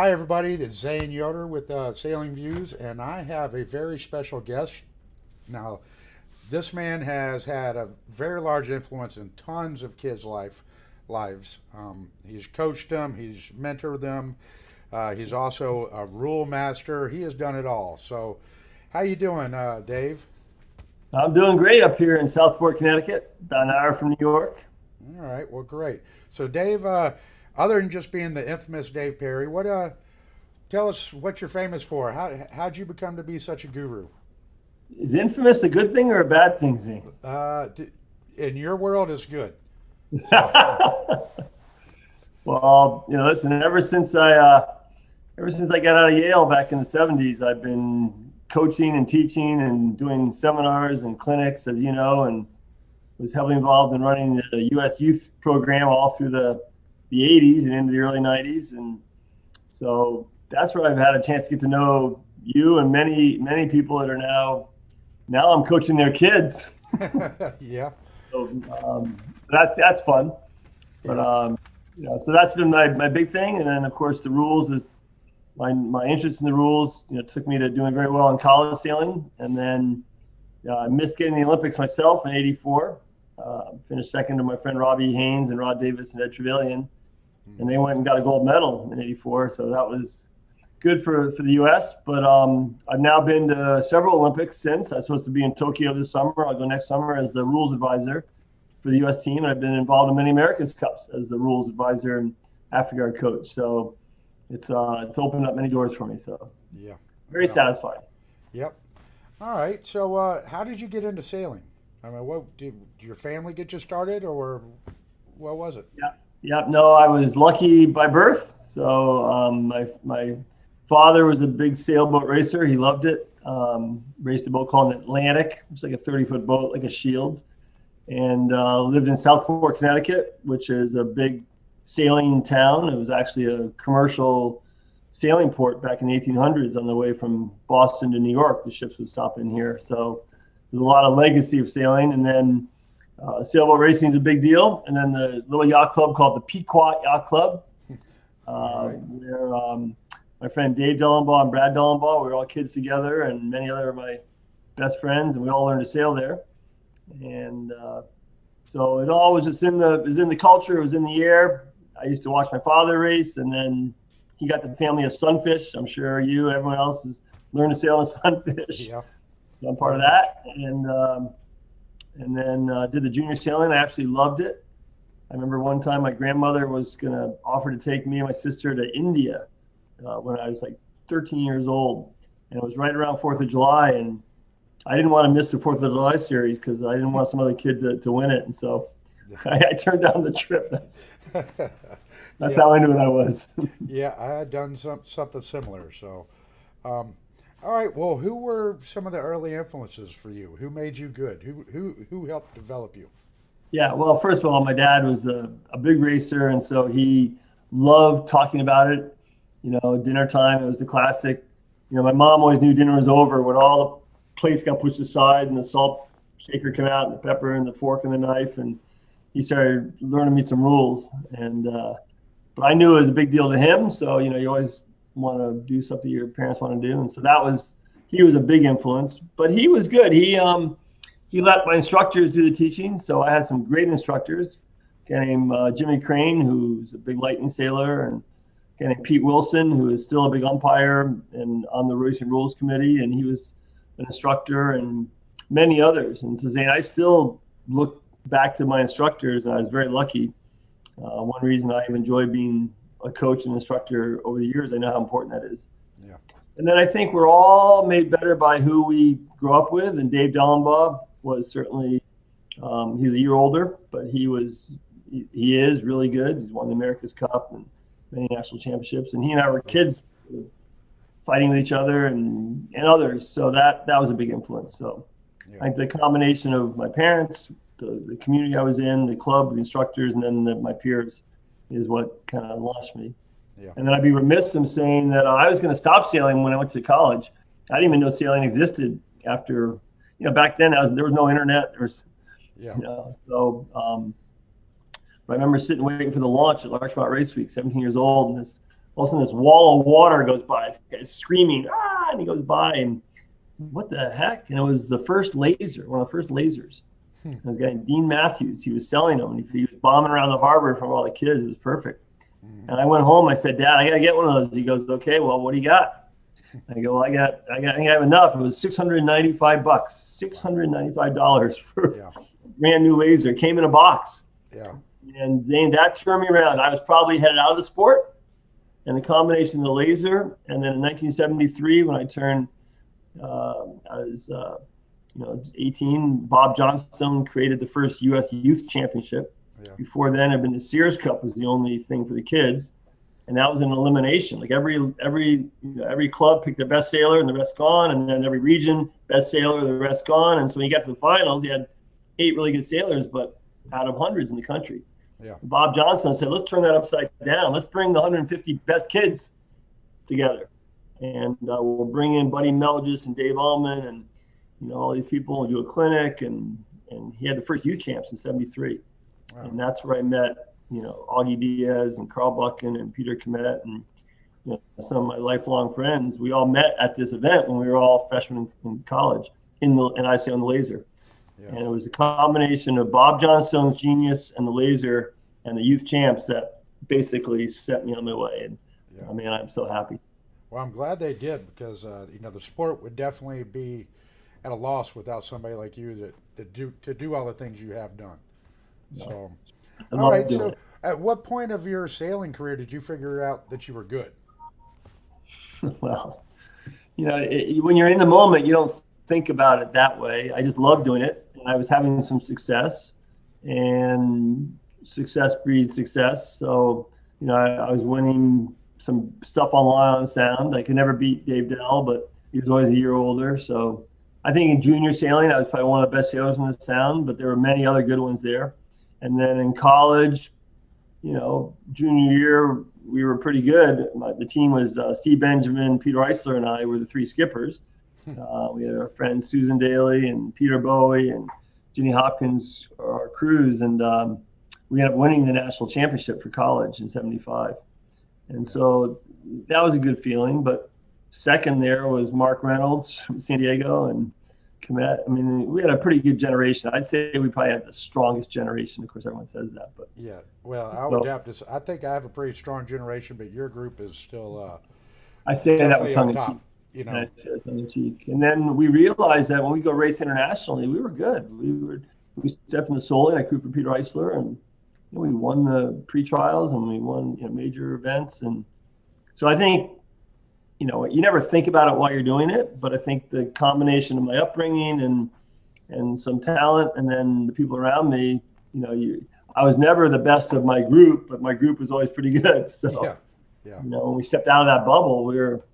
Hi, everybody. This is Zane Yoder with Sailing Views, and I have a very special guest. Now, this man has had a very large influence in tons of kids' lives. He's coached them, he's mentored them. He's also a rule master. He has done it all. So, how you doing, Dave? I'm doing great up here in Southport, Connecticut, about an hour from New York. All right. Well, great. So, Dave, other than just being the infamous Dave Perry, what tell us what you're famous for. How'd you become to be such a guru? Is infamous a good thing or a bad thing, Zane? Uh, d- in your world, is good. So, Well, listen. Ever since I got out of Yale back in the '70s, I've been coaching and teaching and doing seminars and clinics, as you know, and was heavily involved in running the U.S. youth program all through the '80s and into the early '90s, and so that's where I've had a chance to get to know you and many people that are now I'm coaching their kids. yeah, So, so that's fun. But yeah, so that's been my big thing. And then of course the rules is my interest in the rules. Took me to doing very well in college sailing, and then I missed getting the Olympics myself in '84. Finished second to my friend Robbie Haynes and Rod Davis and Ed Trevelyan, and they went and got a gold medal in '84. So that was good for the U.S. But I've now been to several Olympics since. I was supposed to be in Tokyo this summer. I'll go next summer as the rules advisor for the U.S. team. And I've been involved in many America's Cups as the rules advisor and AfriGuard coach. So it's opened up many doors for me. So yeah. very Well, satisfying. yep. All right. So, how did you get into sailing? I mean, what did your family get you started, or what was it? Yeah. Yeah. No, I was lucky by birth. So my father was a big sailboat racer. He loved it. Raced a boat called an Atlantic. It's like a 30-foot boat, like a Shield, and lived in Southport, Connecticut, which is a big sailing town. It was actually a commercial sailing port back in the 1800s on the way from Boston to New York. The ships would stop in here. So there's a lot of legacy of sailing. And then sailboat racing is a big deal. And then the little yacht club called the Pequot Yacht Club, All right. where my friend Dave Dellenbaugh and Brad Dellenbaugh, we were all kids together, and many other of my best friends, and we all learned to sail there. And so it all was just it was in the culture, it was in the air. I used to watch my father race, and then he got the family of sunfish. I'm sure everyone else has learned to sail on sunfish. Yeah. So I'm part of that, and then did the junior sailing. I absolutely loved it. I remember one time my grandmother was going to offer to take me and my sister to India when I was like 13 years old, and it was right around 4th of July, and I didn't want to miss the 4th of July series because I didn't want some other kid to win it, and so I turned down the trip. That's Yeah. how I knew what I was. Yeah. I had done something similar. So, all right. Well, who were some of the early influences for you? Who made you good? Who helped develop you? Yeah, well, first of all, my dad was a big racer, and so he loved talking about it. Dinner time, it was the classic. My mom always knew dinner was over when all the plates got pushed aside and the salt shaker came out and the pepper and the fork and the knife, and he started learning me some rules. And but I knew it was a big deal to him, so you always want to do something your parents want to do, and so he was a big influence. But he was good. He let my instructors do the teaching, so I had some great instructors. A guy named Jimmy Crane, who's a big lightning sailor, and a guy named Pete Wilson, who is still a big umpire and on the Racing Rules Committee, and he was an instructor, and many others. And so, Zane, I still look back to my instructors, and I was very lucky. One reason I've enjoyed being a coach and instructor over the years, I know how important that is. Yeah. And then I think we're all made better by who we grew up with, and Dave Dellenbaugh was certainly, he's a year older, but he is really good. He's won the America's Cup and many national championships, and he and I were kids fighting with each other and others. So that was a big influence. So Yeah. I think the combination of my parents, the community I was in, the club, the instructors, and then my peers is what kind of launched me. Yeah. And then I'd be remiss in saying that I was going to stop sailing when I went to college. I didn't even know sailing existed after, back then there was no internet. Yeah. So I remember sitting waiting for the launch at Larchmont Race Week, 17 years old, and this all of a sudden this wall of water goes by. This guy's screaming, ah, and he goes by, and what the heck? And it was the first laser, one of the first lasers. This guy, Dean Matthews, he was selling them, and he was bombing around the harbor in front of all the kids. It was perfect. And I went home. I said, Dad, I got to get one of those. He goes, okay, well, what do you got? I go, well, I think I have enough. It was $695, $695 for a brand new laser. It came in a box. Yeah. And then that turned me around. I was probably headed out of the sport, and the combination of the laser. And then in 1973, when I turned, I was 18, Bob Johnstone created the first U.S. Youth Championship. Yeah. Before then, had been the Sears Cup was the only thing for the kids, and that was an elimination. Like every club picked their best sailor and the rest gone, and then every region best sailor, the rest gone. And so when you got to the finals, you had 8 really good sailors, but out of hundreds in the country. Yeah. Bob Johnstone said, let's turn that upside down. Let's bring the 150 best kids together, and we'll bring in Buddy Melgis and Dave Allman and all these people and do a clinic. And he had the first youth champs in '73. Wow. And that's where I met, Augie Diaz and Carl Buchan and Peter Komet and some of my lifelong friends. We all met at this event when we were all freshmen in college and I say on the laser. Yeah. And it was a combination of Bob Johnstone's genius and the laser and the youth champs that basically set me on my way. And I mean, I'm so happy. Well, I'm glad they did, because the sport would definitely be at a loss without somebody like you to do all the things you have done. So, all right. So, at what point of your sailing career did you figure out that you were good? Well, when you're in the moment, you don't think about it that way. I just love doing it, and I was having some success, and success breeds success. So, I was winning some stuff online on sound. I could never beat Dave Dell, but he was always a year older. So, I think in junior sailing, I was probably one of the best sailors in the sound, but there were many other good ones there. And then in college, junior year, we were pretty good. The team was Steve Benjamin, Peter Eisler, and I were the 3 skippers. We had our friends Susan Daly and Peter Bowie and Ginny Hopkins, our crews, and we ended up winning the national championship for college in '75. And so that was a good feeling. But second there was Mark Reynolds from San Diego and Komet. I mean, we had a pretty good generation. I'd say we probably had the strongest generation. Of course, everyone says that, but yeah. Well, I would have to. I think I have a pretty strong generation, but your group is still. I say that with tongue in cheek. I say that tongue in cheek. And then we realized that when we go race internationally, we were good. We stepped in the Soling. I crewed for Peter Eisler, and we won the pre-trials and we won major events. And so I think. You never think about it while you're doing it, but I think the combination of my upbringing and some talent, and then the people around me, I was never the best of my group, but my group was always pretty good. So, when we stepped out of that bubble, we were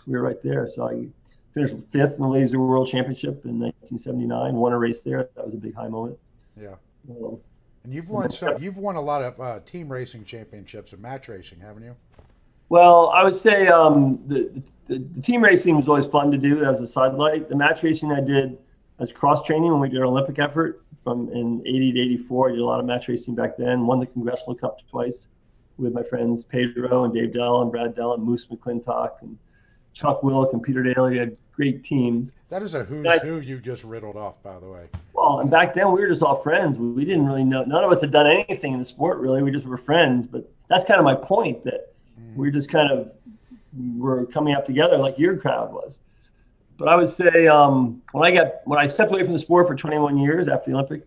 right there. So I finished 5th in the Laser World Championship in 1979, won a race there. That was a big high moment. Yeah. And you've won a lot of team racing championships and match racing, haven't you? Well, I would say the team racing was always fun to do as a sidelight. The match racing I did as cross training when we did our Olympic effort from in '80 to '84. I did a lot of match racing back then. Won the Congressional Cup twice with my friends Pedro and Dave Dell and Brad Dell and Moose McClintock and Chuck Wilk and Peter Daly. We had great teams. That is a who's who you just riddled off, by the way. Well, and back then we were just all friends. We didn't really know. None of us had done anything in the sport really. We just were friends. But that's kind of my point, that we just kind of were coming up together like your crowd was. But I would say when I stepped away from the sport for 21 years after the Olympics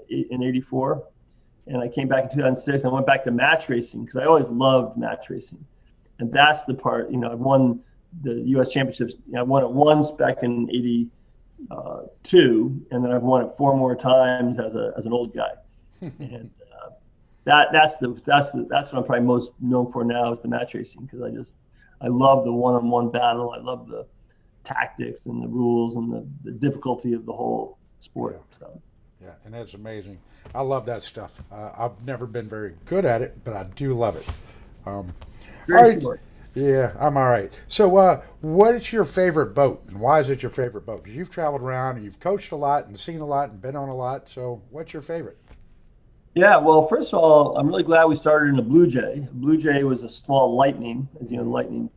in '84, and I came back in 2006, I went back to match racing because I always loved match racing, and that's the part. I've won the U.S. championships. I won it once back in '82, and then I've won it 4 more times as an old guy, and that's what I'm probably most known for now is the match racing, because I love the one-on-one battle. I love the tactics and the rules and the difficulty of the whole sport. Yeah, and it's amazing. I love that stuff. I've never been very good at it, but I do love it. All right. Yeah, I'm all right. So what is your favorite boat, and why is it your favorite boat? Because you've traveled around and you've coached a lot and seen a lot and been on a lot. So what's your favorite? Yeah, well, first of all, I'm really glad we started in a Blue Jay. A Blue Jay was a small Lightning, as you know, Lightning.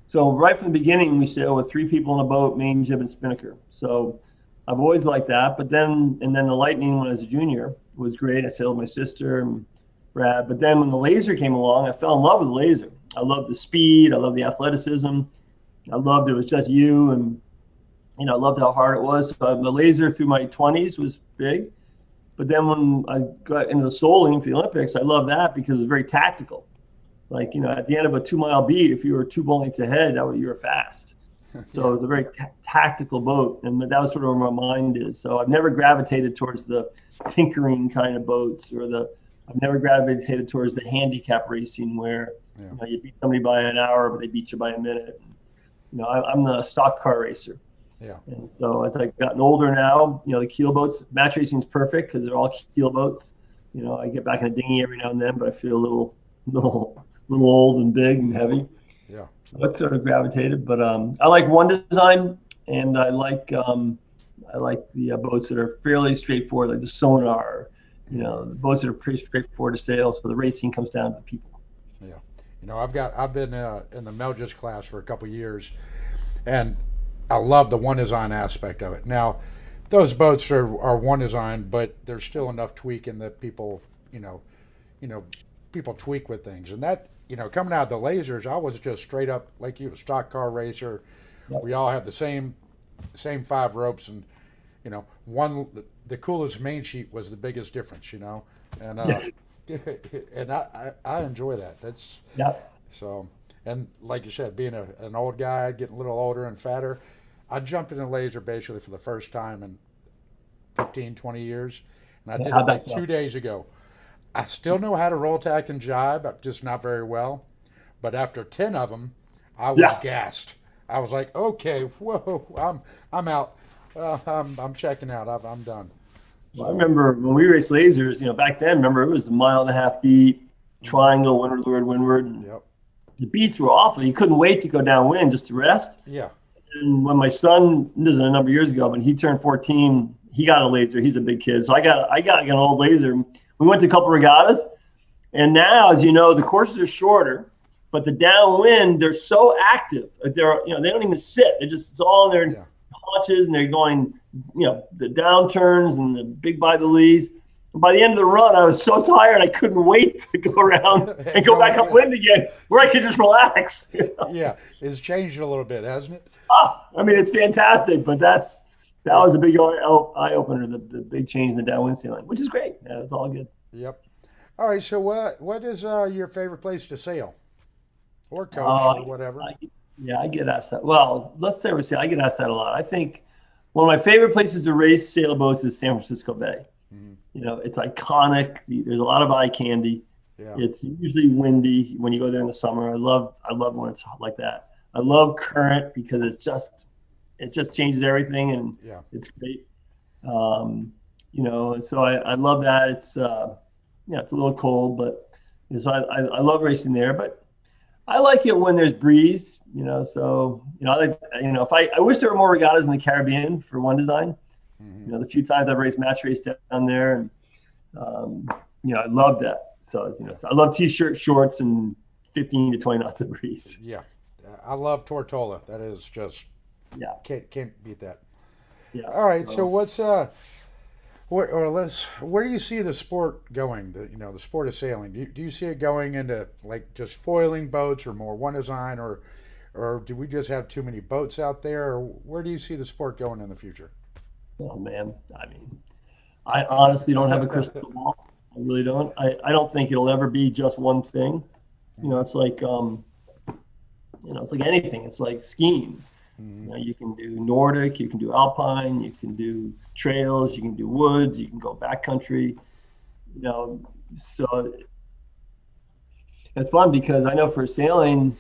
So right from the beginning, we sail with three people in a boat, main jib and spinnaker. So I've always liked that. But then the Lightning when I was a junior was great. I sailed with my sister and Brad. But then when the Laser came along, I fell in love with the Laser. I loved the speed. I loved the athleticism. I loved it was just you, and I loved how hard it was. So the Laser through my 20s was big. But then when I got into the soling for the Olympics, I loved that because it was very tactical. Like, at the end of a 2 mile beat, if you were 2 lengths ahead, you were fast. So it was a very tactical boat. And that was sort of where my mind is. So I've never gravitated towards the tinkering kind of boats I've never gravitated towards the handicap racing where, you beat somebody by an hour, but they beat you by a minute. I'm the stock car racer. Yeah. And so as I've gotten older now, the keel boats, match racing is perfect because they're all keel boats. I get back in a dinghy every now and then, but I feel a little old and big and heavy. Yeah. So that's sort of gravitated. But I like one design, and I like the boats that are fairly straightforward, like the Sonar. The boats that are pretty straightforward to sail. So the racing comes down to the people. Yeah. I've been in the Melges class for a couple of years, and I love the one design aspect of it. Now, those boats are one design, but there's still enough tweaking that people, people tweak with things. And that, coming out of the Lasers, I was just straight up like you, a stock car racer. Yep. We all had the same 5 ropes, and one the coolest main sheet was the biggest difference, and and I enjoy that. That's so. And like you said, being an old guy, getting a little older and fatter, I jumped in a Laser basically for the first time in 15, 20 years. And I did it like 2 days ago. I still know how to roll, tack, and jibe, just not very well. But after 10 of them, I was gassed. I was like, okay, whoa, I'm out. I'm checking out. I'm done. So, I remember when we raced Lasers, back then, remember it was a 1.5 mile beat, triangle, windward, leeward, windward. And yep. The beats were awful. You couldn't wait to go downwind just to rest. Yeah. And when my son, this is a number of years ago, when he turned 14, he got a Laser. He's a big kid. So I got an old Laser. We went to a couple regattas. And now, as you know, the courses are shorter, but the downwind, they're so active. Like they don't even sit. It's all in their haunches, and they're going, the downturns and the big by the lees. And by the end of the run, I was so tired, I couldn't wait to go around and go back upwind again, where I could just relax. Yeah, it's changed a little bit, hasn't it? It's fantastic, but that was a big eye opener, the big change in the downwind sailing, which is great. Yeah, it's all good. Yep. All right, so what is your favorite place to sail, or coach, or whatever? I get asked that. Well, let's never say I get asked that a lot. I think one of my favorite places to race sailboats is San Francisco Bay. It's iconic. There's a lot of eye candy. Yeah. It's usually windy when you go there in the summer. I love when it's like that. I love current because it just changes everything, and it's great. So I love that. It's it's a little cold, but so I love racing there. But I like it when there's breeze. So I like if I wish there were more regattas in the Caribbean for one design. The few times I've raced match race down there, and I love that. So so I love t-shirt, shorts, and 15 to 20 knots of breeze. Yeah, I love Tortola. That is just can't beat that. Yeah. All right. So what's where do you see the sport going? The sport of sailing. Do you see it going into like just foiling boats, or more one design, or do we just have too many boats out there? Or where do you see the sport going in the future? Oh man, I honestly don't have a crystal ball. I really don't. I don't think it'll ever be just one thing. It's like it's like anything. It's like skiing. You can do Nordic, you can do Alpine, you can do trails, you can do woods, you can go backcountry. So it's fun because I know for sailing,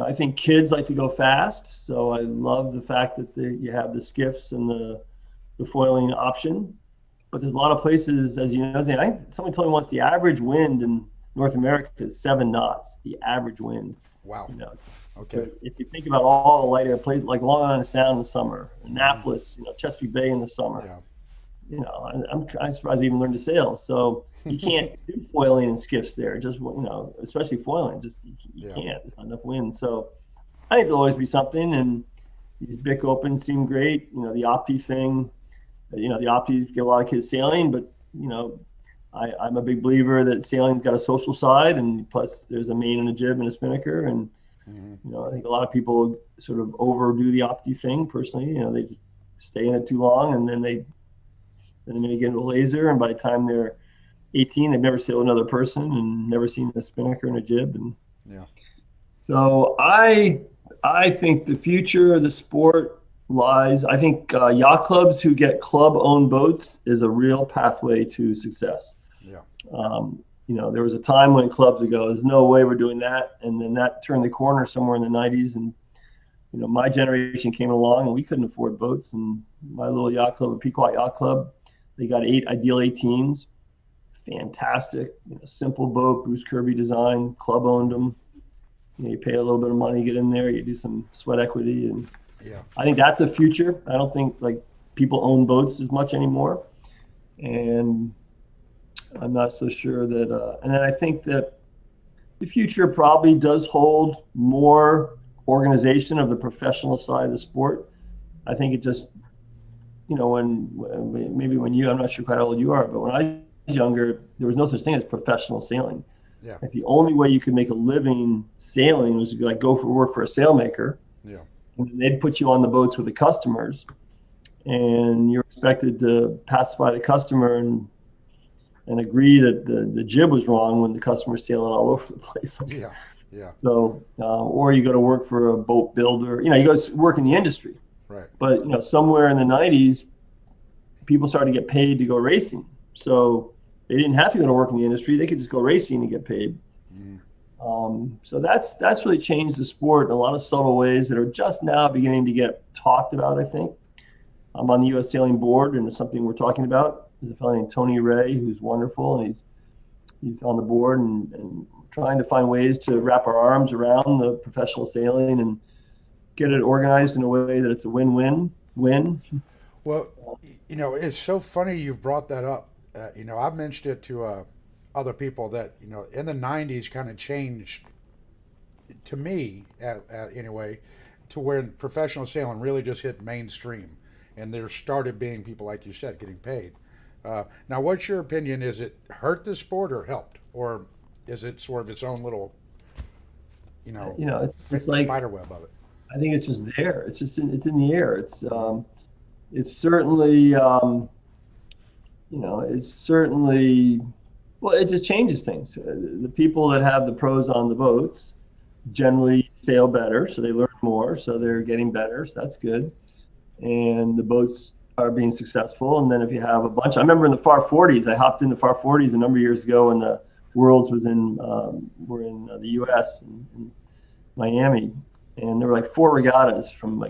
I think kids like to go fast. So I love the fact that you have the skiffs and the foiling option. But there's a lot of places, as you know, somebody told me once the average wind in North America is 7 knots, the average wind. Wow. Okay. So if you think about all the light air places, like Long Island Sound in the summer, Annapolis, Chesapeake Bay in the summer, I'm surprised we even learned to sail. So you can't do foiling and skiffs there. Just especially foiling, just you Yeah. can't. There's not enough wind. So I think there'll always be something. And these Bic Opens seem great. The Opti thing. The Optis get a lot of kids sailing, but I'm a big believer that sailing's got a social side, and plus there's a main and a jib and a spinnaker, and I think a lot of people sort of overdo the Opti thing. Personally, they stay in it too long, and then they maybe get into a laser, and by the time they're 18, they've never sailed another person and never seen a spinnaker and a jib, and Yeah. so I think the future of the sport lies. I think yacht clubs who get club-owned boats is a real pathway to success. Yeah. There was a time when clubs would go, there's no way we're doing that. And then that turned the corner somewhere in the 90s. And, my generation came along and we couldn't afford boats. And my little yacht club, Pequot Yacht Club, they got 8 Ideal 18s. Fantastic, simple boat, Bruce Kirby design, club owned them. You pay a little bit of money, get in there, you do some sweat equity. And Yeah. I think that's the future. I don't think people own boats as much anymore. And I'm not so sure that, and then I think that the future probably does hold more organization of the professional side of the sport. I think it just, when I'm not sure quite how old you are, but when I was younger, there was no such thing as professional sailing. Yeah. The only way you could make a living sailing was to go for work for a sailmaker. Yeah. And they'd put you on the boats with the customers, and you're expected to pacify the customer and agree that the jib was wrong when the customer's sailing all over the place. Yeah. Yeah. So, or you go to work for a boat builder. You go to work in the industry. Right. But somewhere in the 90s, people started to get paid to go racing. So they didn't have to go to work in the industry; they could just go racing and get paid. So that's really changed the sport in a lot of subtle ways that are just now beginning to get talked about. I think I'm on the U.S. Sailing Board, and it's something we're talking about. There's a fellow named Tony Ray who's wonderful, and he's on the board and trying to find ways to wrap our arms around the professional sailing and get it organized in a way that it's a win-win-win. Well, it's so funny you've brought that up. I've mentioned it to other people that, in the 90s kind of changed, to me, anyway, to when professional sailing really just hit mainstream. And there started being people, like you said, getting paid. Now, what's your opinion? Is it hurt the sport or helped? Or is it sort of its own little, it's like spider web of it? I think it's just there. It's just it's in the air. It's certainly it's certainly, well, it just changes things. The people that have the pros on the boats generally sail better, so they learn more, so they're getting better, so that's good. And the boats are being successful. And then if you have a bunch, I remember in the far 40s, I hopped in the far 40s a number of years ago when the Worlds were in the U.S. in Miami, and there were 4 regattas from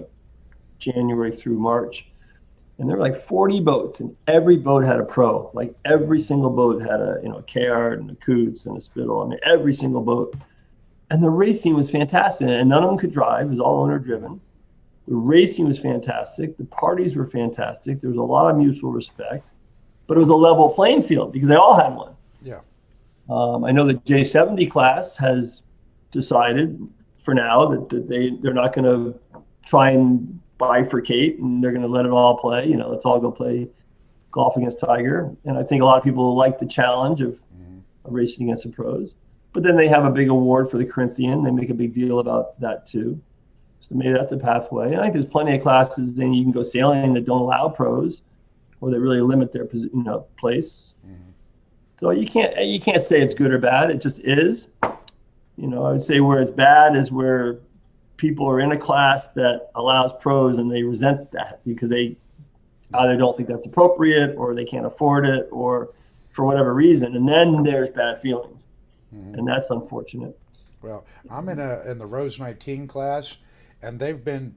January through March. And there were 40 boats, and every boat had a pro. Every single boat had a Kayard and a Coots and a Spittle. I mean, every single boat. And the racing was fantastic. And none of them could drive. It was all owner driven. The racing was fantastic. The parties were fantastic. There was a lot of mutual respect. But it was a level playing field because they all had one. Yeah. I know the J70 class has decided for now that they're not going to try and bifurcate, and they're going to let it all play. Let's all go play golf against Tiger. And I think a lot of people like the challenge of racing against the pros. But then they have a big award for the Corinthian. They make a big deal about that too. So maybe that's a pathway. And I think there's plenty of classes then you can go sailing that don't allow pros, or they really limit their place. So you can't say it's good or bad. It just is. I would say where it's bad is where people are in a class that allows pros and they resent that because they either don't think that's appropriate or they can't afford it or for whatever reason. And then there's bad feelings. And that's unfortunate. Well, I'm in the Rose 19 class, and they've been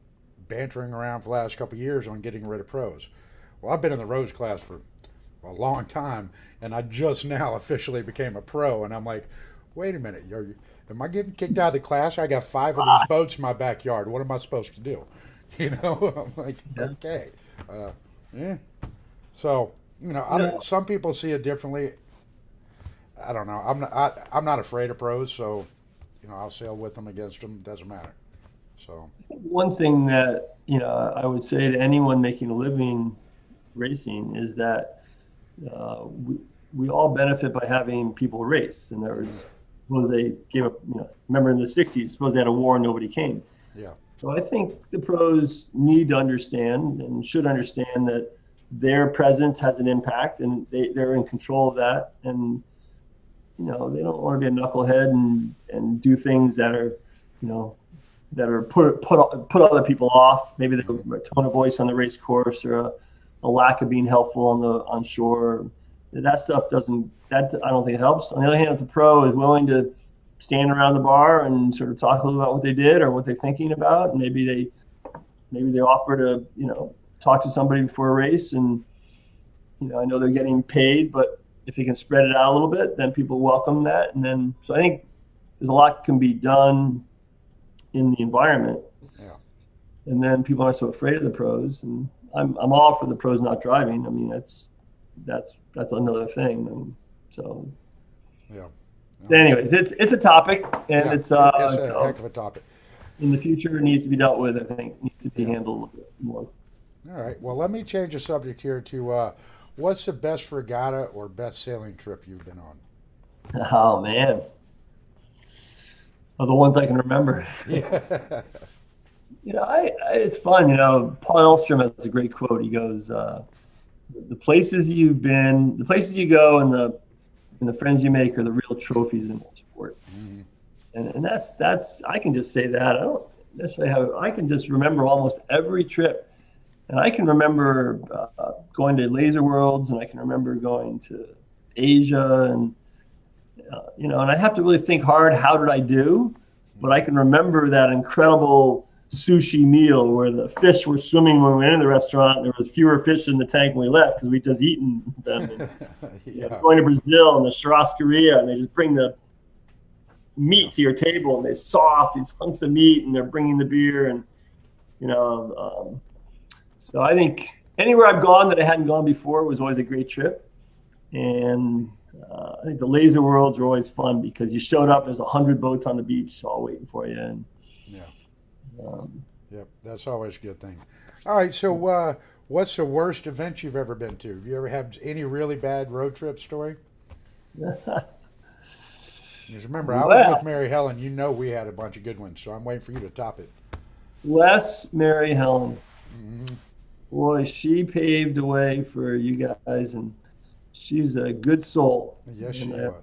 bantering around for the last couple of years on getting rid of pros. Well, I've been in the Rose class for a long time, and I just now officially became a pro, and I'm like, wait a minute, am I getting kicked out of the class? I got 5 of these boats in my backyard. What am I supposed to do? I'm like, okay. Yeah. So You know, You know, some people see it differently. I don't know. I'm not afraid of pros, so you know, I'll sail with them, against them. Doesn't matter. So one thing that, I would say to anyone making a living racing is that we all benefit by having people race. In other mhm, words, suppose they gave up, remember in the 60s, suppose they had a war and nobody came. yeah, So I think the pros need to understand and should understand that their presence has an impact and they're in control of that. And, they don't want to be a knucklehead and do things that are, you know, that are put other people off. Maybe the mhm, tone of voice on the race course or a lack of being helpful on shore. That stuff doesn't. That I don't think helps. On the other hand, if the pro is willing to stand around the bar and sort of talk a little about what they did or what they're thinking about, and maybe they offer to talk to somebody before a race, and I know they're getting paid, but if they can spread it out a little bit, then people welcome that, and then so I think there's a lot can be done in the environment, yeah. and then people aren't so afraid of the pros, and I'm all for the pros not driving. I mean that's another thing, and so Yeah. No, anyways, it's a topic, and yeah, it's it's a so heck of a topic. in the future it needs to be dealt with. I think needs to be Yeah. handled a little bit more. All right. Well, let me change the subject here to what's the best regatta or best sailing trip you've been on? Oh man, of the ones I can remember. Yeah. It's fun. Paul Elstrom has a great quote. He goes, "The places you've been, the places you go, and the friends you make are the real trophies in the sport." Mhm. And that's I can just say that. I don't necessarily have. I can just remember almost every trip, and I can remember going to Laser Worlds, and I can remember going to Asia, and and I have to really think hard. How did I do? But I can remember that incredible sushi meal where the fish were swimming when we went in the restaurant. And there was fewer fish in the tank when we left because we just eaten them. And, Yeah. going to Brazil and the churrascaria, and they just bring the Yeah. meat to your table, and they're soft, these hunks of meat, and they're bringing the beer, and so I think anywhere I've gone that I hadn't gone before was always a great trip. And I think the laser worlds are always fun because you showed up, there's 100 boats on the beach all waiting for you. And Yeah. um, Yep. That's always a good thing. All right. So, what's the worst event you've ever been to? Have you ever had any really bad road trip story? Because remember, I was with well, Mary Helen. You know, we had a bunch of good ones. So I'm waiting for you to top it. Mary Helen, Hmm. boy, she paved the way for you guys, and she's a good soul. Yes, she And was.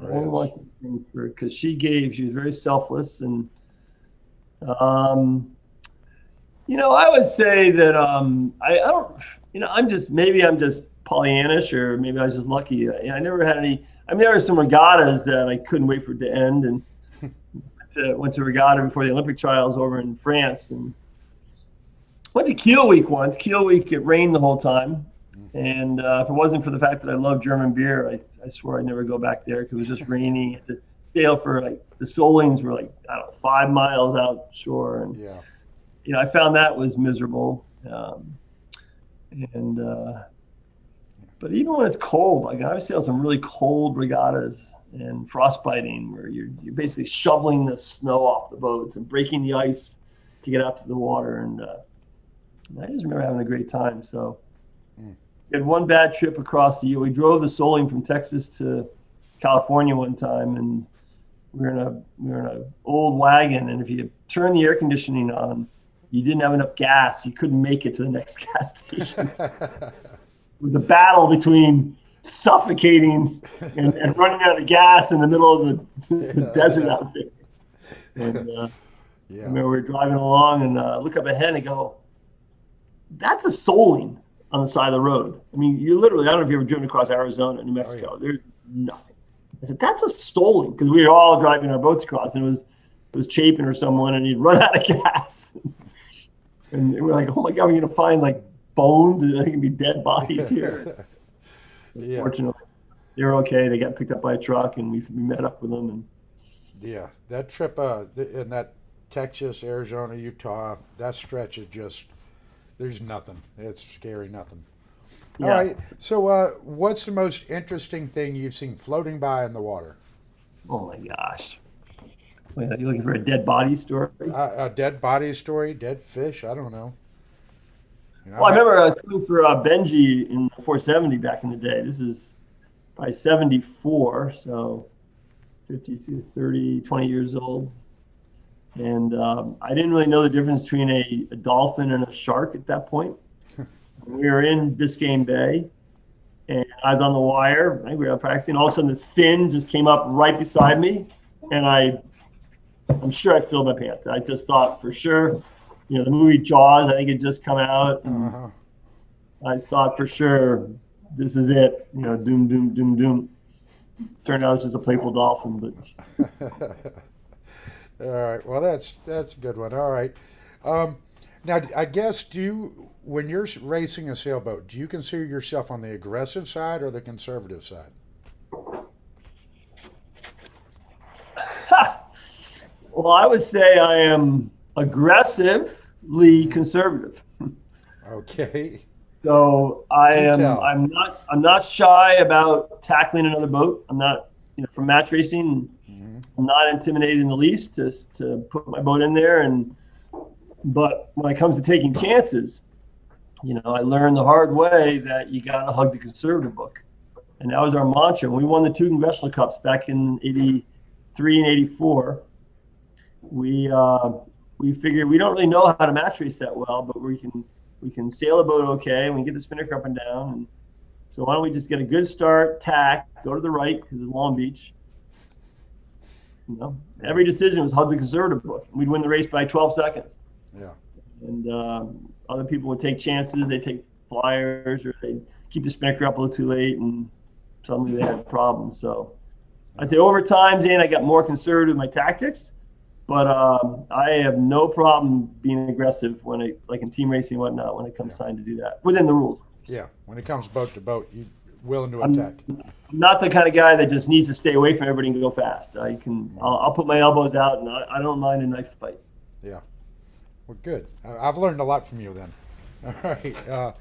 I Or only is. want to thank her because she was very selfless. And um, I would say that I don't, maybe I'm just Pollyannish, or maybe I was just lucky. I never had any. I mean, there were some regattas that I couldn't wait for it to end, and went to regatta before the Olympic trials over in France, and went to Kiel Week once. Kiel Week, it rained the whole time, and if it wasn't for the fact that I love German beer, I swear I'd never go back there because it was just raining. The sail for like the Solings were like, I don't know, 5 miles outshore, and Yeah. I found that was miserable. And but even when it's cold, like I've sailed some really cold regattas and frostbiting, where you're basically shoveling the snow off the boats and breaking the ice to get out to the water. And I just remember having a great time. So Mm. we had one bad trip across the year. We drove the Soling from Texas to California one time, and we were in a old wagon, and if you turn the air conditioning on, you didn't have enough gas. You couldn't make it to the next gas station. It was a battle between suffocating and running out of gas in the middle of the desert out there. And I Yeah. remember we were driving along and look up ahead and go, that's a Soling on the side of the road. I mean, you literally, I don't know if you've ever driven across Arizona, New Mexico. Oh, yeah. There's nothing. I said, that's a Soling, because we were all driving our boats across, and it was Chapin or someone, and he'd run out of gas. And we're like, oh my God, we're going to find like bones, and there can be dead bodies here. Yeah. Fortunately, they were okay. They got picked up by a truck, and we met up with them. And Yeah. That trip in that Texas, Arizona, Utah, that stretch is just, there's nothing. It's scary, nothing. All Yeah. right. So, what's the most interesting thing you've seen floating by in the water? Oh my gosh. Wait, are you looking for a dead body story? A dead body story, dead fish. I don't know. Well, I've I had. remember swimming for Benji in the 470 back in the day. This is by 74, so 50 to 30, 20 years old. And I didn't really know the difference between a dolphin and a shark at that point. We were in Biscayne Bay, and I was on the wire. I think we were practicing. All of a sudden, this fin just came up right beside me, and I'm sure I filled my pants. I just thought for sure, the movie Jaws, I think it just come out, and Uh-huh. I thought for sure this is it. Doom, doom, doom, doom. Turned out it's just a playful dolphin, but All right. Well, that's a good one. All right. Now, I guess when you're racing a sailboat, do you consider yourself on the aggressive side or the conservative side? well, I would say I am aggressively conservative. Okay. So Do tell. I'm not shy about tackling another boat. I'm not, from match racing, Hmm. I'm not intimidated in the least to put my boat in there. But when it comes to taking chances, I learned the hard way that you got to hug the conservative book. And that was our mantra. When we won the two Congressional Cups back in 83 and 84, we figured we don't really know how to match race that well, but we can sail a boat okay, and we can get the spinnaker up and down. And so why don't we just get a good start, tack, go to the right because it's Long Beach. Every decision was hug the conservative book. We'd win the race by 12 seconds. Yeah. And other people would take chances. They take flyers, or they keep the spinnaker up a little too late, and suddenly they had problems. So I'd say over time, Zane, I got more conservative in my tactics, but I have no problem being aggressive like in team racing and whatnot, when it comes time to do that within the rules. Yeah. When it comes boat to boat, you willing to I'm attack. not the kind of guy that just needs to stay away from everybody and go fast. I'll put my elbows out, and I don't mind a knife fight. Yeah. Well, good. I've learned a lot from you then. All right.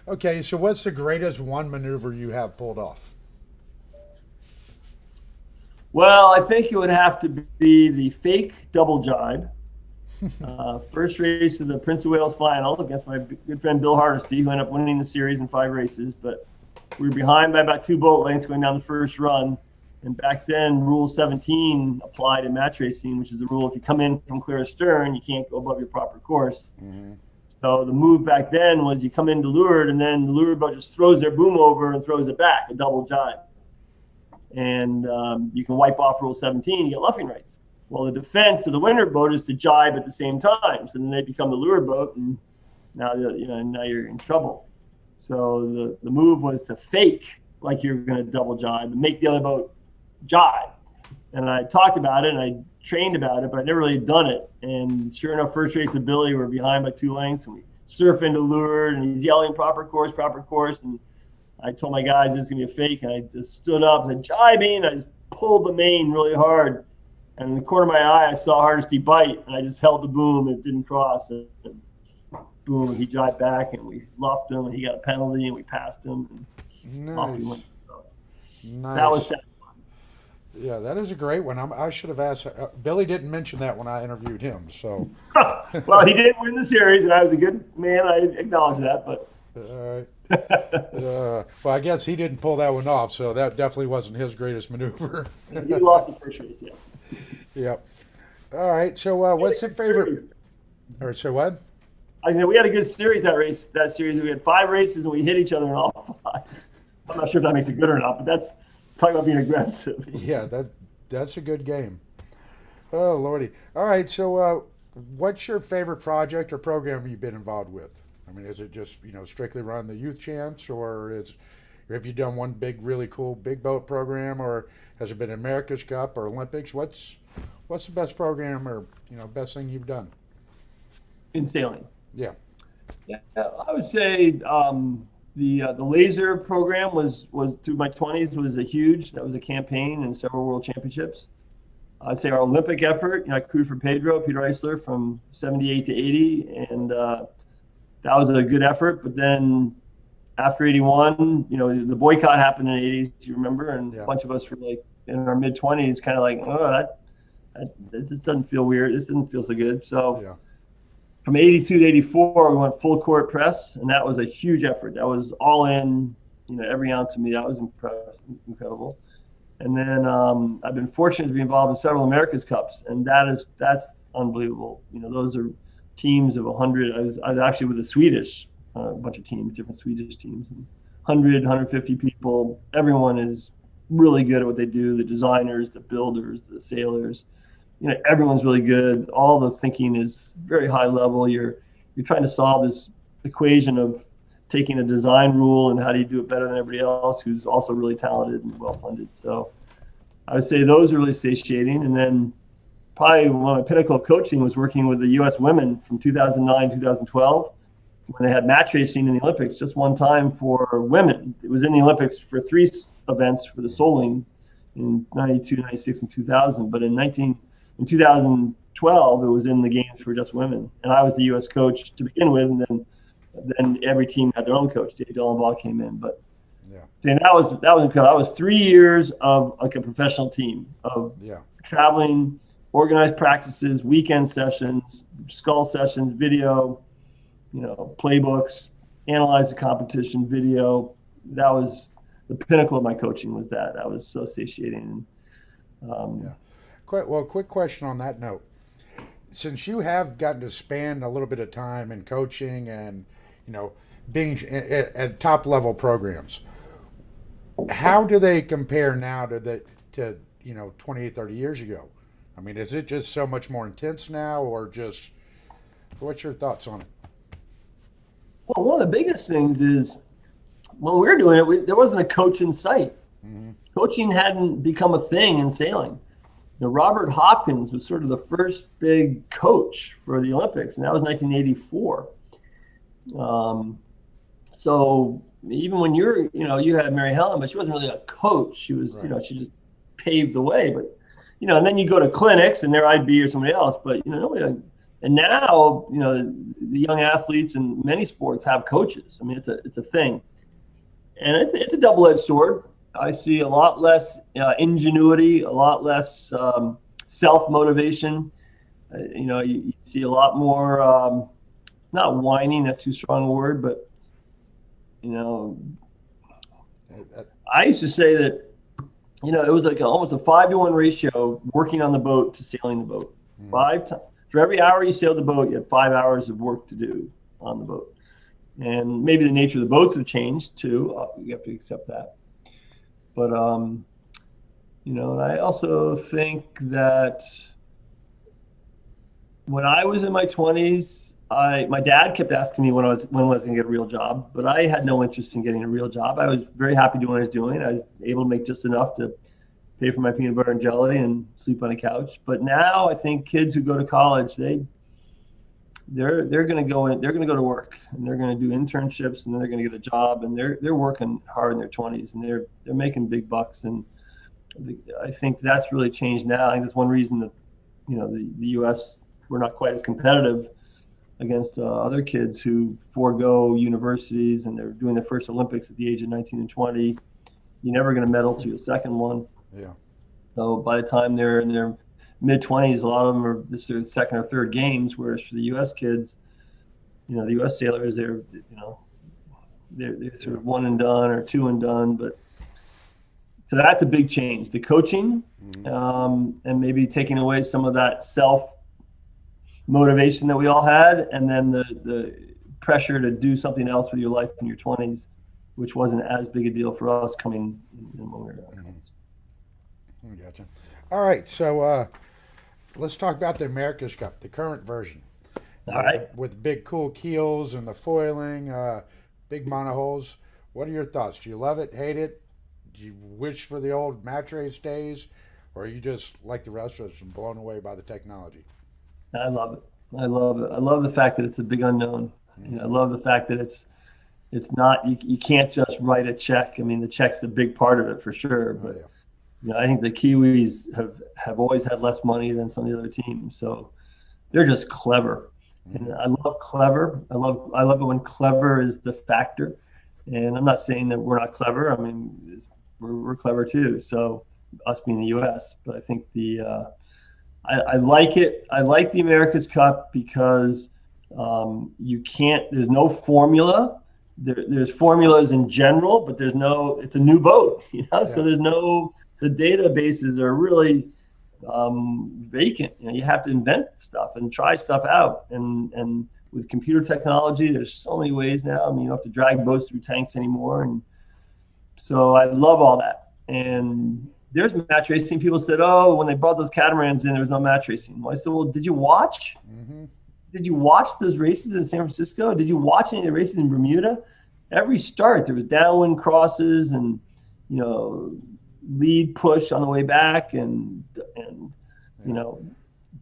Okay. So, what's the greatest one maneuver you have pulled off? Well, I think it would have to be the fake double jibe. First race of the Prince of Wales final against my good friend Bill Hardesty, who ended up winning the series in 5 races. But we were behind by about 2 boat lengths going down the first run. And back then, Rule 17 applied in match racing, which is the rule if you come in from clear astern, you can't go above your proper course. Mm-hmm. So the move back then was you come into leeward, and then the leeward boat just throws their boom over and throws it back, a double jibe. And you can wipe off Rule 17, you get luffing rights. Well, the defense of the windward boat is to jibe at the same time. So then they become the leeward boat, and now you're in trouble. So the move was to fake like you're going to double jibe and make the other boat jibe. And I talked about it and I trained about it, but I never really done it. And sure enough, first race with Billy, we're behind by 2 lengths, and we surf into leeward, and he's yelling proper course. And I told my guys this is gonna be a fake, and I just stood up and said jibing. I just pulled the main really hard, and in the corner of my eye, I saw Hardesty bite, and I just held the boom. It didn't cross, and boom, he jibed back, and we luffed him, and he got a penalty, and we passed him, and off we Nice. went. So Nice. that was sad. Yeah, that is a great one. I should have asked. Billy didn't mention that when I interviewed him. So, Well, he did win the series, and I was a good man. I acknowledge that, but. well, I guess he didn't pull that one off. So that definitely wasn't his greatest maneuver. He lost the first race, yes. Yep. All right. So, what's the favorite? Or so what? I said we had a good series that series. We had 5 races, and we hit each other in all 5. I'm not sure if that makes it good or not, but that's talking about being aggressive. Yeah, that's a good game. Oh lordy. All right. So, what's your favorite project or program you've been involved with? I mean, is it just strictly run the youth champs, or have you done one big, really cool big boat program, or has it been America's Cup or Olympics? What's the best program or best thing you've done? In sailing. Yeah. Yeah, I would say the laser program was through my 20s was that was a campaign and several world championships. I'd say our Olympic effort, I crewed for Peter Eisler from 78 to 80, and that was a good effort. But then after 81, the boycott happened in the 80s, you remember? And Yeah. a bunch of us were like in our mid 20s, kind of like, oh, that just doesn't feel weird. This doesn't feel so good. So Yeah. from 82 to 84, we went full court press, and that was a huge effort. That was all in, every ounce of me. That was incredible. And then I've been fortunate to be involved in several America's Cups, and that's unbelievable. Those are teams of 100. I was actually with the Swedish, a bunch of teams, different Swedish teams, and 100, 150 people. Everyone is really good at what they do. The designers, the builders, the sailors. Everyone's really good. All the thinking is very high level. You're trying to solve this equation of taking a design rule and how do you do it better than everybody else who's also really talented and well funded. So I would say those are really satiating. And then probably one of my pinnacle of coaching was working with the U.S. women from 2009, 2012, when they had match racing in the Olympics just one time for women. It was in the Olympics for 3 events for the Soling in 92, 96, and 2000. But in 2012, it was in the games for just women. And I was the U.S. coach to begin with, and then every team had their own coach. Dave Dellenbaugh came in, but and that was incredible. That was 3 years of like a professional team of traveling, organized practices, weekend sessions, skull sessions, video, playbooks, analyze the competition, video. That was the pinnacle of my coaching. Was that was so satiating. Quick question on that note. Since you have gotten to spend a little bit of time in coaching and being at top level programs, how do they compare now to 20, 30 years ago? I mean, is it just so much more intense now, or just what's your thoughts on it? Well, one of the biggest things is when we were doing it, there wasn't a coach in sight. Mm-hmm. Coaching hadn't become a thing in sailing. Robert Hopkins was sort of the first big coach for the Olympics, and that was 1984. So even when you had Mary Helen, but she wasn't really a coach. She was, right. She just paved the way. But, and then you go to clinics, and there I'd be or somebody else. But, nobody. And now, the young athletes in many sports have coaches. I mean, it's a thing, and it's a double-edged sword. I see a lot less ingenuity, a lot less self-motivation. You see a lot more, not whining, that's too strong a word, but, I used to say that, it was like almost a 5-to-1 ratio working on the boat to sailing the boat. Mm-hmm. For every hour you sailed the boat, you had 5 hours of work to do on the boat. And maybe the nature of the boats have changed too. You have to accept that. But, I also think that when I was in my 20s, my dad kept asking me when was I going to get a real job, but I had no interest in getting a real job. I was very happy doing what I was doing. I was able to make just enough to pay for my peanut butter and jelly and sleep on a couch. But now I think kids who go to college, they're going to go in, they're going to go to work, and they're going to do internships, and then they're going to get a job, and they're working hard in their 20s, and they're making big bucks. And I think that's really changed now. I think that's one reason that the U.S. we're not quite as competitive against other kids who forego universities and they're doing their first Olympics at the age of 19 and 20. You're never going to medal to your second one. Yeah. So by the time they're in their mid-20s, a lot of them this is their second or third games, whereas for the U.S. kids, the U.S. sailors, they're sort of one and done or two and done. But so that's a big change. The coaching, and maybe taking away some of that self-motivation that we all had, and then the pressure to do something else with your life in your 20s, which wasn't as big a deal for us coming in when we were in our 20s. Gotcha. All right, so let's talk about the America's Cup, the current version. All right. With big cool keels and the foiling, big monohulls. What are your thoughts? Do you love it, hate it? Do you wish for the old match race days? Or are you just like the rest of us and blown away by the technology? I love it. I love it. I love the fact that it's a big unknown. Mm-hmm. I love the fact that it's not, you can't just write a check. I mean, the check's a big part of it for sure, but I think the Kiwis have always had less money than some of the other teams, so they're just clever. And I love clever. I love it when clever is the factor. And I'm not saying that we're not clever. I mean, we're clever too. So us being the U.S., but I think I like it. I like the America's Cup because you can't. There's no formula. There's formulas in general, but there's no. It's a new boat, you know. So Yeah. there's no. The databases are really vacant. You know, you have to invent stuff and try stuff out. And with computer technology, there's so many ways now. I mean, you don't have to drag boats through tanks anymore. And so I love all that. And there's match racing. People said, oh, when they brought those catamarans in, there was no match racing. Well, I said, well, did you watch? Mm-hmm. Did you watch those races in San Francisco? Did you watch any of the races in Bermuda? Every start, there was downwind crosses and, you know, lead push on the way back, and you know,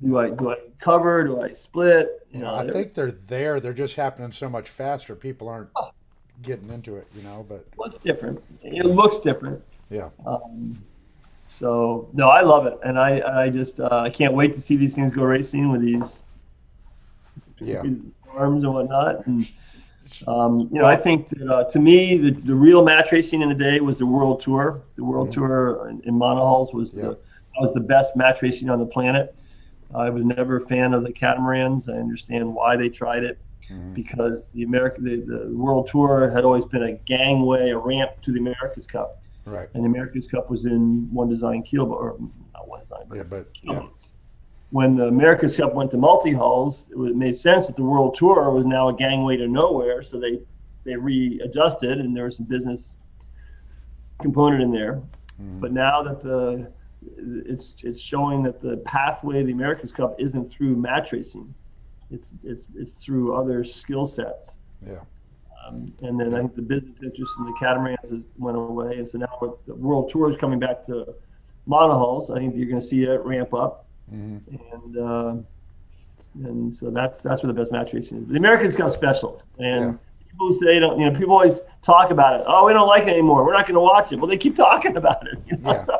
do I cover? Do I split? You know, I think they're there. They're just happening so much faster. People aren't getting into it, you know. But well, it's different. It looks different. yeah, So no, I love it, and I just I can't wait to see these things go racing with these arms and whatnot. And you know, I think that, to me, the real match racing in the day was the World Tour. The World Tour in monohulls was the best match racing on the planet. I was never a fan of the catamarans. I understand why they tried it, because the World Tour had always been a gangway, a ramp to the America's Cup. right. And the America's Cup was in one design keelboat, or not one design, but keelboats. When the America's Cup went to multi-hulls, it made sense that the World Tour was now a gangway to nowhere, so they readjusted, and there was some business component in there. But now that it's showing that the pathway of the America's Cup isn't through match racing, it's through other skill sets. Yeah. And then I think the business interest in the catamarans went away, and so now with the World Tour is coming back to monohulls, I think you're going to see it ramp up. And so that's where the best match racing is. The Americans Cup special, and people who say don't, you know, people always talk about it. Oh, we don't like it anymore. We're not going to watch it. Well, they keep talking about it. You know? So,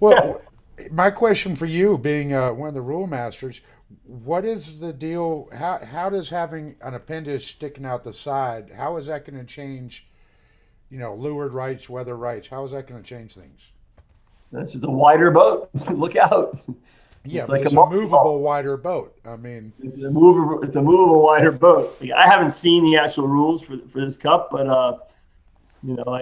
Well, my question for you, being one of the rule masters, what is the deal? How does having an appendage sticking out the side, how is that going to change, you know, leeward rights, weather rights? How is that going to change things? that's just a wider boat. Look out. Yeah, It's but like it's a a movable, wider boat. I mean, It's a movable wider boat. Like, I haven't seen the actual rules for this cup, but you know,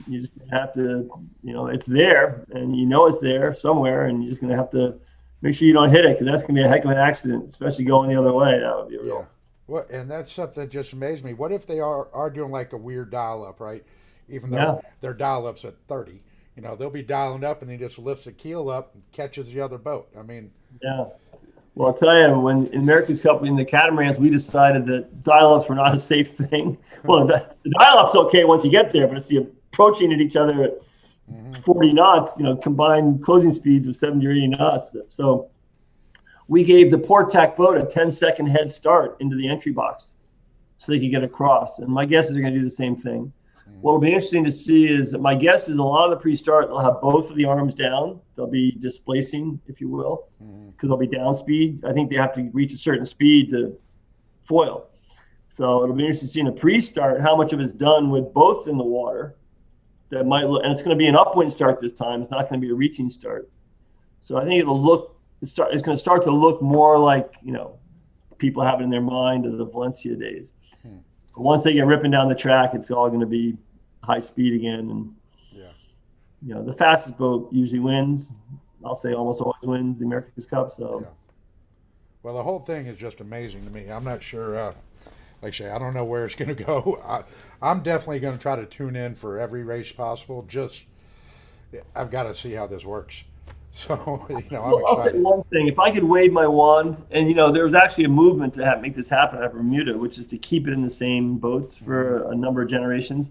you just have to, you know, it's there, and you know it's there somewhere, and you're just gonna have to make sure you don't hit it, because that's gonna be a heck of an accident, especially going the other way. That would be real. yeah. Well, and that's something that just amazed me. What if they are doing like a weird dial up, right? Even though their dial up's at 30, you know, they'll be dialing up and he just lifts the keel up and catches the other boat. I mean, Yeah. Well, I'll tell you, when in America's Cup in the catamarans, we decided that dial-ups were not a safe thing. Well, the dial-up's okay once you get there, but it's the approaching at each other at 40 knots, you know, combined closing speeds of 70 or 80 knots. So we gave the port tack boat a 10-second head start into the entry box so they could get across. And my guess is they're going to do the same thing. What will be interesting to see is, my guess is a lot of the pre-start, they'll have both of the arms down. They'll be displacing, if you will, because they'll be down speed. I think they have to reach a certain speed to foil. So it'll be interesting to see in a pre-start how much of it's done with both in the water. That might look, and it's going to be an upwind start this time. It's not going to be a reaching start. So I think it's going to start to look more like, you know, people have it in their mind of the Valencia days. But once they get ripping down the track, it's all going to be high speed again. And, you know, the fastest boat usually wins. I'll say almost always wins the America's Cup. So, well, the whole thing is just amazing to me. I'm not sure, like I say, I don't know where it's going to go. I'm definitely going to try to tune in for every race possible. I've got to see how this works. So, you know, I'm I'll say excited. one thing. If I could wave my wand, and, you know, there was actually a movement to make this happen at Bermuda, which is to keep it in the same boats for a number of generations.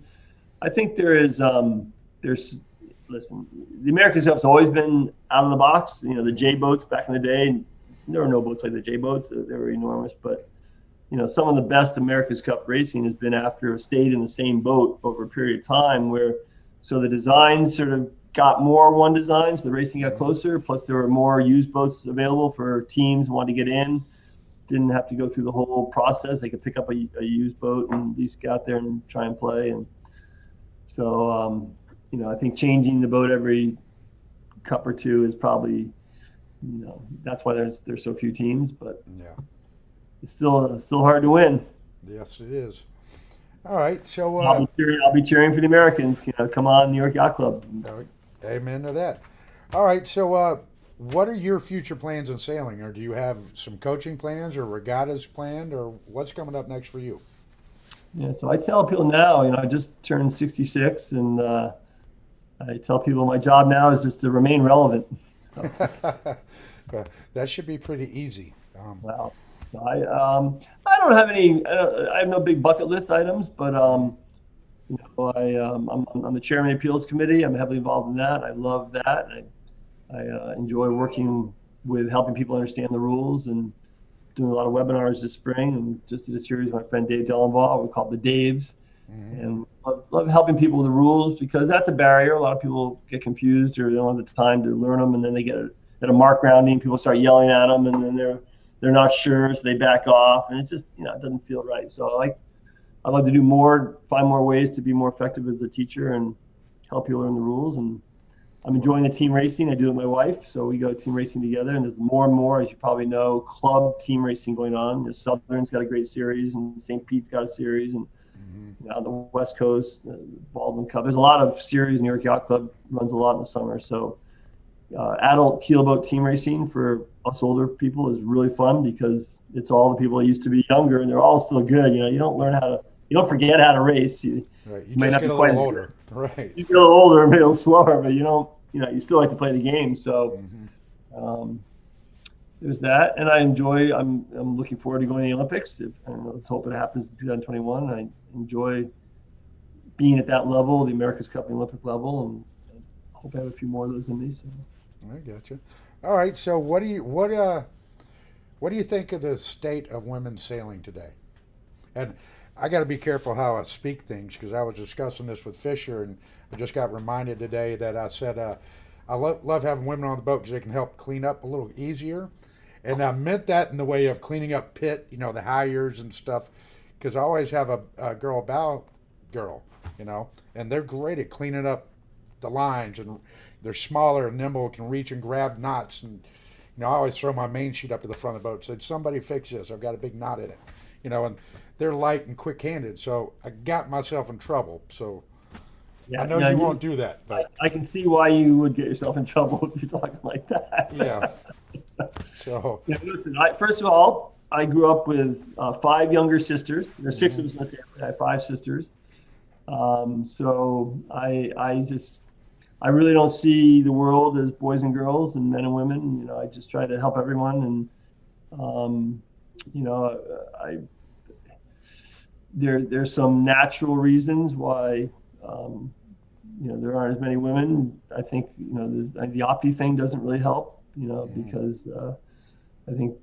I think listen, the America's Cup's always been out of the box. You know, the J boats back in the day, there were no boats like the J boats. They were enormous. But, you know, some of the best America's Cup racing has been after stayed in the same boat over a period of time, so the designs sort of got more one design, so the racing got closer. Plus, there were more used boats available for teams who wanted to get in. didn't have to go through the whole process. They could pick up a used boat and at least get out there and try and play. And so, I think changing the boat every cup or two is probably, that's why there's so few teams, but Yeah. it's still hard to win. Yes, it is. All right. So, I'll be cheering for the Americans. Come on, New York Yacht Club. amen to that. All right. So, what are your future plans in sailing? Or do you have some coaching plans or regattas planned, or what's coming up next for you? Yeah, so I tell people now, I just turned 66, and I tell people my job now is just to remain relevant. That should be pretty easy. Wow. I don't have any. I have no big bucket list items, but I'm the chairman of the appeals committee. I'm heavily involved in that. I love that. I enjoy working with helping people understand the rules and doing a lot of webinars this spring, and just did a series with my friend Dave Dellenbaugh. We call it the Daves, and love helping people with the rules because that's a barrier. A lot of people get confused or they don't have the time to learn them, and then they get at a mark rounding, people start yelling at them, and then they're not sure, so they back off, and it's just it doesn't feel right. So I'd like to do more, find more ways to be more effective as a teacher and help you learn the rules. And I'm enjoying the team racing. I do it with my wife, so we go team racing together. And there's more and more, as you probably know, club team racing going on. Southern's got a great series, and St. Pete's got a series, and on the West Coast, the Baldwin Cup. There's a lot of series. New York Yacht Club runs a lot in the summer. So adult keelboat team racing for us older people is really fun because it's all the people that used to be younger, and they're all still good. You don't forget how to race. Right. You just get a little older. Right. You get a little older, maybe a little slower, but you still like to play the game. So there's that, and I'm looking forward to going to the Olympics. Let's hope it happens in 2021. I enjoy being at that level, the America's Cup and Olympic level, and I hope I have a few more of those in me. So. I gotcha. All right. So what do you think of the state of women's sailing today? And I got to be careful how I speak things because I was discussing this with Fisher, and I just got reminded today that I said I love having women on the boat because they can help clean up a little easier. And I meant that in the way of cleaning up pit, the halyards and stuff, because I always have a bow girl, and they're great at cleaning up the lines, and they're smaller and nimble, can reach and grab knots. And I always throw my main sheet up to the front of the boat. Said, somebody fix this. I've got a big knot in it, and they're light and quick-handed. So I got myself in trouble. So yeah, I know you won't do that. But I can see why you would get yourself in trouble if you're talking like that. Yeah. So listen. First of all, I grew up with 5 younger sisters. There's 6 of us in the family. I have 5 sisters. So I really don't see the world as boys and girls and men and women. I just try to help everyone, and there's some natural reasons why there aren't as many women. I think the opti thing doesn't really help, because I think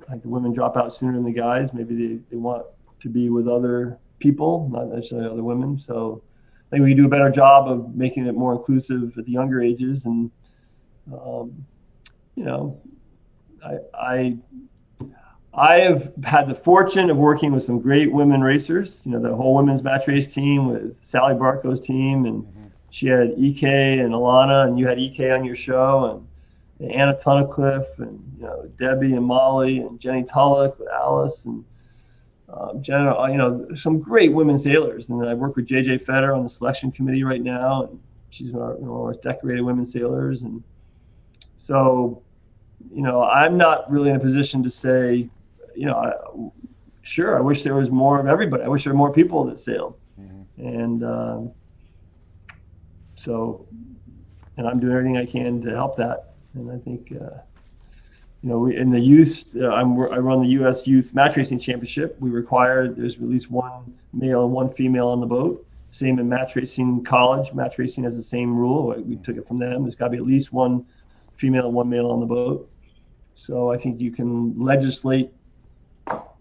like the women drop out sooner than the guys. Maybe they want to be with other people, not necessarily other women. So I think we can do a better job of making it more inclusive at the younger ages. And I have had the fortune of working with some great women racers. The whole women's match race team with Sally Barco's team, and she had EK and Alana, and you had EK on your show, and Anna Tunnicliffe, and Debbie and Molly, and Jenny Tulloch with Alice, and Jenna. Some great women sailors. And I work with JJ Feder on the selection committee right now, and she's one of our decorated women sailors. And so, I'm not really in a position to say, sure, I wish there was more of everybody. I wish there were more people that sailed. And and I'm doing everything I can to help that. And I think, in the youth, I run the U.S. Youth Match Racing Championship. We require there's at least 1 male and 1 female on the boat. Same in match racing college. Match racing has the same rule. We took it from them. There's got to be at least 1 female and 1 male on the boat. So I think you can legislate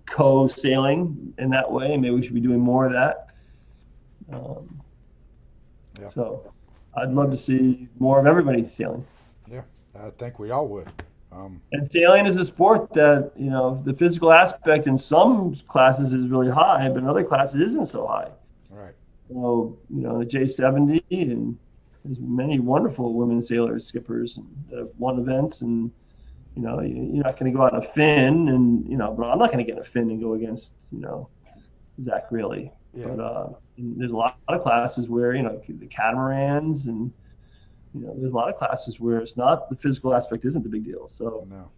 co-sailing in that way, and maybe we should be doing more of that. So I'd love to see more of everybody sailing. Yeah, I think we all would. And sailing is a sport that, the physical aspect in some classes is really high, but in other classes isn't so high. Right. So, the J70, and there's many wonderful women sailors, skippers that have won events, and, you're not going to go out in a fin, and, but I'm not going to get in a fin and go against, Zach Greeley. Yeah. But there's a lot of classes where, the catamarans, and, there's a lot of classes where it's not, the physical aspect isn't the big deal. So No.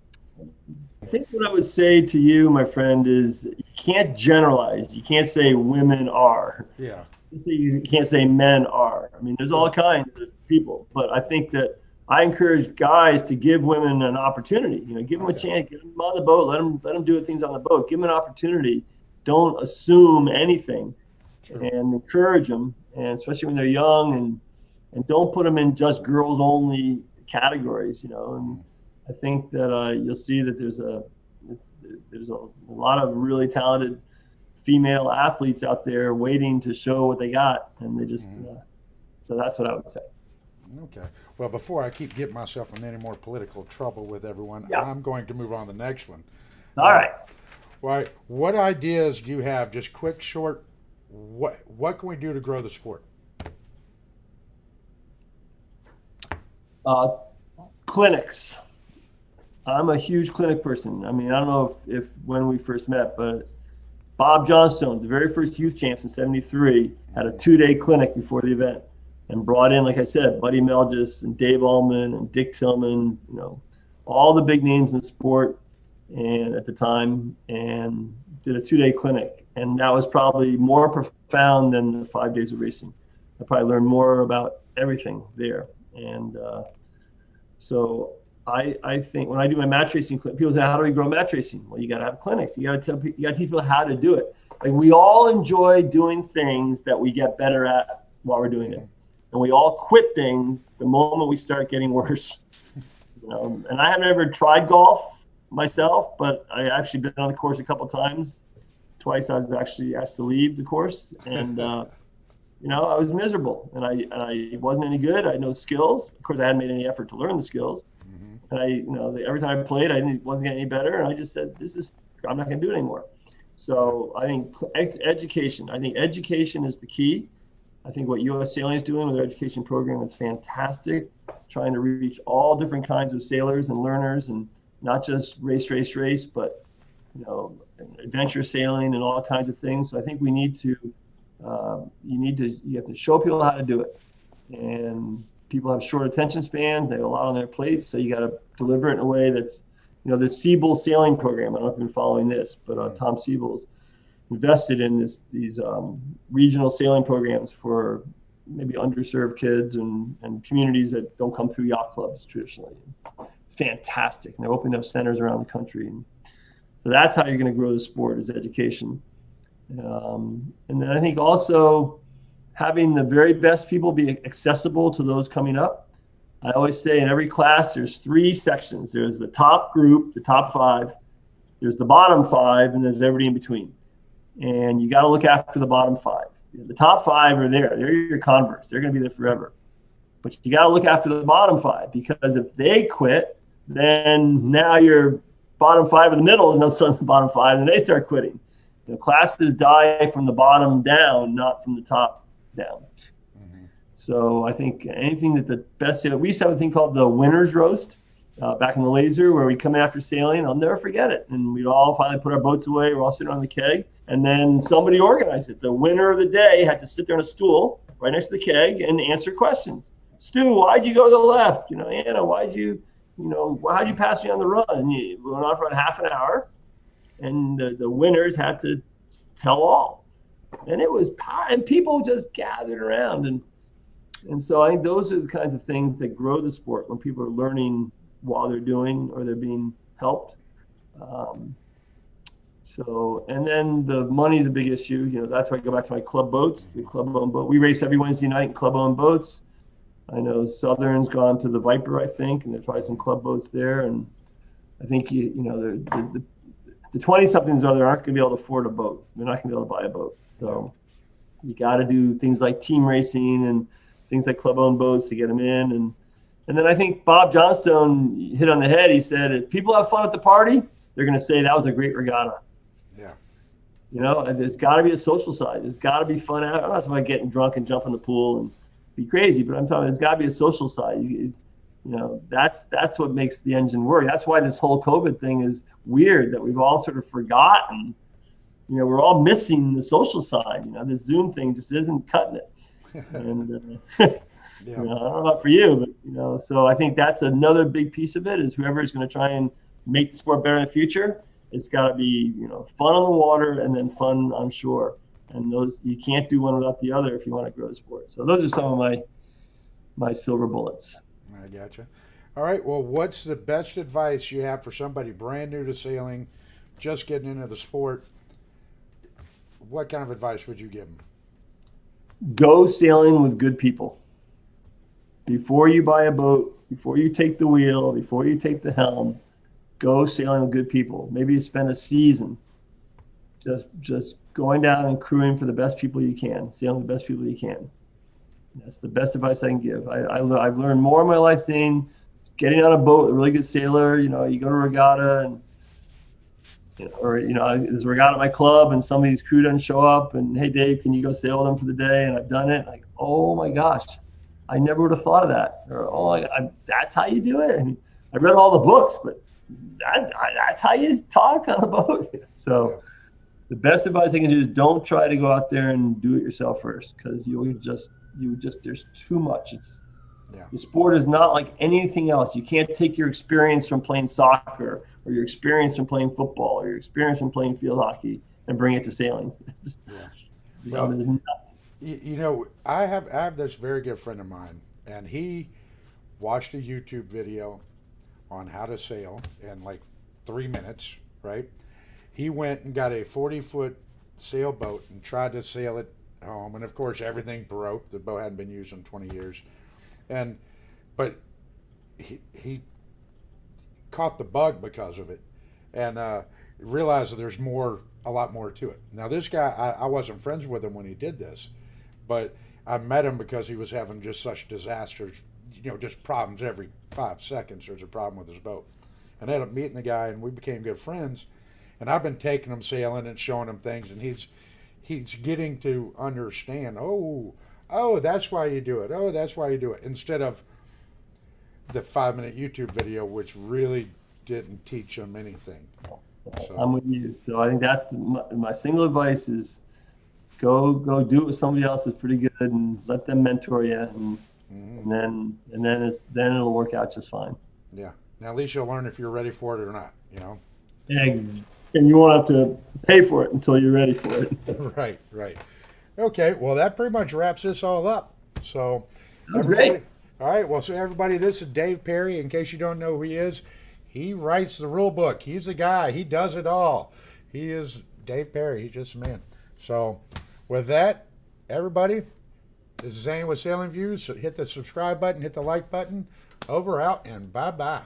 I think what I would say to you, my friend, is you can't generalize. You can't say women are. Yeah. You can't say men are. I mean, there's all kinds of people, but I think that I encourage guys to give women an opportunity. Give them a chance. Get them on the boat. Let them do things on the boat. Give them an opportunity. Don't assume anything. True. And encourage them, and especially when they're young, and don't put them in just girls only categories. And I think that you'll see that there's a lot of really talented female athletes out there waiting to show what they got, and they just so that's what I would say. Okay. Well, before I keep getting myself in any more political trouble with everyone, I'm going to move on to the next one. All right. Right. What ideas do you have? Just quick, short. What can we do to grow the sport? Clinics. I'm a huge clinic person. I mean, I don't know if when we first met, but Bob Johnstone, the very first youth champs in '73, had a 2-day clinic before the event, and brought in, like I said, Buddy Melgis and Dave Ullman and Dick Tillman, all the big names in the sport, and at the time, and did a 2-day clinic. And that was probably more profound than the 5 days of racing. I probably learned more about everything there. And so I think when I do my match racing, people say, how do we grow match racing? Well, you got to have clinics. You got to teach people how to do it. Like, we all enjoy doing things that we get better at while we're doing it. And we all quit things the moment we start getting worse. And I haven't ever tried golf myself, but I actually been on the course a couple of times. Twice I was actually asked to leave the course, and I was miserable, and I wasn't any good. I had no skills. Of course, I hadn't made any effort to learn the skills. And every time I played, wasn't getting any better, and I just said, I'm not going to do it anymore. So I think education. I think education is the key. I think what U.S. Sailing is doing with their education program is fantastic, trying to reach all different kinds of sailors and learners, and not just race, but adventure sailing and all kinds of things. So I think we need to, you have to show people how to do it. And people have short attention spans. They have a lot on their plates. So you got to deliver it in a way that's, the Siebel sailing program. I don't know if you've been following this, but Tom Siebel's invested in these regional sailing programs for maybe underserved kids and communities that don't come through yacht clubs traditionally. It's fantastic. And they're opening up centers around the country. And so that's how you're going to grow the sport, is education. And then I think also having the very best people be accessible to those coming up. I always say in every class, there's 3 sections. There's the top group, the top 5. There's the bottom 5, and there's everybody in between. And you got to look after the bottom 5. The top 5 are there. They're your converts. They're going to be there forever. But you got to look after the bottom 5, because if they quit, then now your bottom 5 in the middle is not suddenly the bottom 5, and they start quitting. Classes die from the bottom down, not from the top down. So I think anything that the best sailor, we used to have a thing called the winner's roast back in the Laser, where we come after sailing. I'll never forget it. And we'd all finally put our boats away. We're all sitting on the keg. And then somebody organized it. The winner of the day had to sit there on a stool right next to the keg and answer questions. Stu, why'd you go to the left? Anna, how'd you pass me on the run? And we went on for about half an hour. And the winners had to tell all. And it was, and people just gathered around. And so I think those are the kinds of things that grow the sport, when people are learning while they're doing, or they're being helped. And then the money is a big issue. That's why I go back to my club boats, the club-owned boat. We race every Wednesday night in club-owned boats. I know Southern's gone to the Viper, I think, and there's probably some club boats there. And I think, the 20-somethings aren't going to be able to afford a boat. They're not going to be able to buy a boat. So you got to do things like team racing and things like club-owned boats to get them in. And then I think Bob Johnstone hit on the head. He said, if people have fun at the party, they're going to say that was a great regatta. Yeah. You know, and there's got to be a social side. There's got to be fun. I'm not talking about getting drunk and jump in the pool and be crazy, but I'm talking there's got to be a social side. You know, that's what makes the engine work. That's why this whole COVID thing is weird, that we've all sort of forgotten. You know, we're all missing the social side. You know, the Zoom thing just isn't cutting it. And Yeah. you know, I don't know about for you, but you know, so I think that's another big piece of it is whoever is going to try and make the sport better in the future. It's got to be, you know, fun on the water and then fun on shore. And those, you can't do one without the other if you want to grow the sport. So those are some of my silver bullets. I gotcha. All right. Well, what's the best advice you have for somebody brand new to sailing, just getting into the sport? What kind of advice would you give them? Go sailing with good people. Before you buy a boat, before you take the wheel, before you take the helm, go sailing with good people. Maybe you spend a season just going down and crewing for the best people you can, sailing with the best people you can. That's the best advice I can give. I've learned more in my life than getting on a boat with a really good sailor. You know, you go to regatta and, you know, or, you know, there's a regatta at my club and somebody's crew doesn't show up and, hey, Dave, can you go sail with them for the day? And I've done it. Like, oh my gosh, I never would have thought of that. Or, oh, that's how you do it. And I read all the books, but that's how you talk on a boat. So Yeah. the best advice I can do is don't try to go out there and do it yourself first, because there's too much. The sport is not like anything else. You can't take your experience from playing soccer or your experience from playing football or your experience from playing field hockey and bring it to sailing. Well, there's nothing. you know, I have this very good friend of mine, and he watched a YouTube video on how to sail in like 3 minutes, right? He went and got a 40-foot sailboat and tried to sail it home, and of course everything broke. The boat hadn't been used in 20 years, but he caught the bug because of it, and realized that there's a lot more to it. Now this guy, I wasn't friends with him when he did this, but I met him because he was having just such disasters, you know, just problems every 5 seconds. There's a problem with his boat, and I ended up meeting the guy, and we became good friends. And I've been taking him sailing and showing him things, and he's getting to understand. Oh, that's why you do it. Oh, that's why you do it. Instead of the 5-minute YouTube video, which really didn't teach him anything. So, I'm with you. So I think that's my single advice is go do it with somebody else that's pretty good and let them mentor you, and then it'll work out just fine. Yeah. Now at least you'll learn if you're ready for it or not. You know. And you won't have to pay for it until you're ready for it. Right. Okay, well, that pretty much wraps this all up. So, Great. All right, well, so everybody, this is Dave Perry. In case you don't know who he is, he writes the rule book. He's the guy. He does it all. He is Dave Perry. He's just a man. So, with that, everybody, this is Zane with Sailing Views. So hit the subscribe button, hit the like button. Over, out, and bye-bye.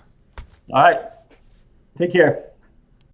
All right. Take care.